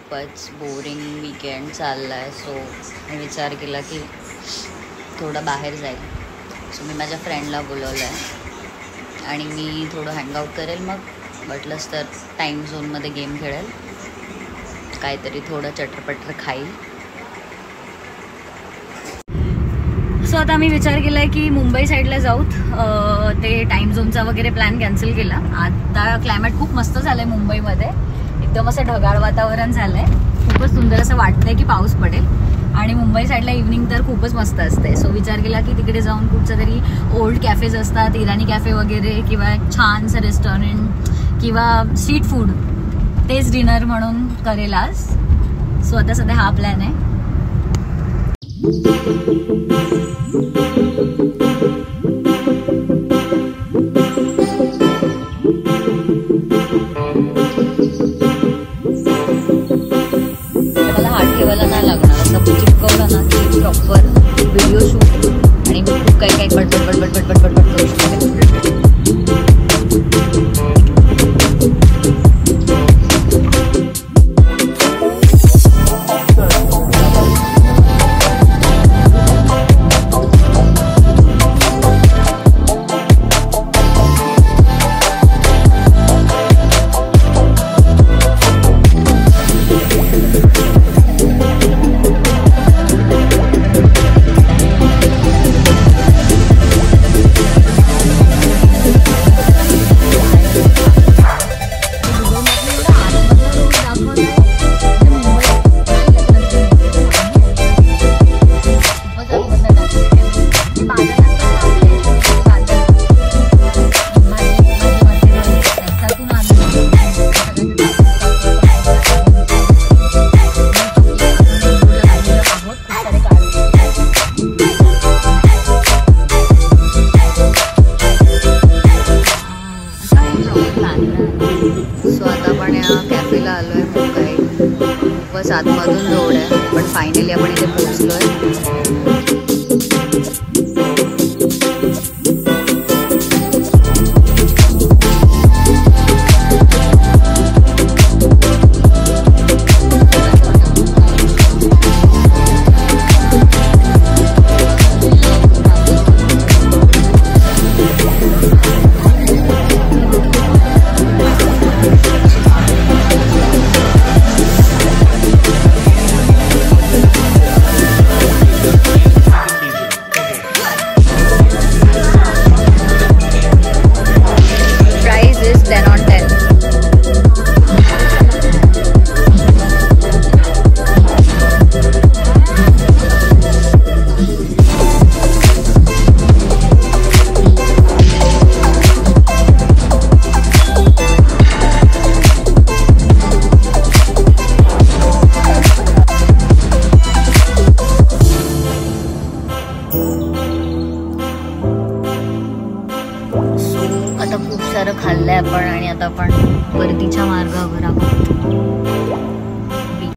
खूपच boring weekend चालला आहे. सो मी विचार केला की थोडं बाहेर जाईल. सो मी माझ्या फ्रेंडला बोलवलं आहे आणि मी थोडं हँगआउट करेल. मग वाटलंच तर टाईम झोनमध्ये गेम खेळेल, काहीतरी थोडं चटरपटर खाईल. सो आता मी विचार केला आहे की मुंबई साईडला जाऊत. ते टाईम झोनचा वगैरे प्लॅन कॅन्सल केला. आता क्लायमेट खूप मस्त झालं आहे मुंबईमध्ये. एकदम असं ढगाळ वातावरण झालं आहे. खूपच सुंदर असं वाटतंय की पाऊस पडेल. आणि मुंबई साईडला इव्हनिंग तर खूपच मस्त असते. सो विचार केला की तिकडे जाऊन कुठचं तरी ओल्ड कॅफेज असतात, इराणी कॅफे वगैरे, किंवा एक छानसं रेस्टॉरंट किंवा स्ट्रीट फूड, तेच डिनर म्हणून करेल आज. सो आता सध्या हा प्लॅन आहे. मला हात ठेवायला नाही लागणार. आता चिपकवलं ना की प्रॉपर व्हिडिओ शूट आणि खूप काही काही बडबड करू शकते. कॅफेला आलो आहे. खूप काही खूपच आतमधून रोड आहे, पण फायनली आपण इथे पोहोचलो आहे. आता खूप सारं खाल्लंय आपण आणि आता आपण परतीच्या मार्गावर आहोत.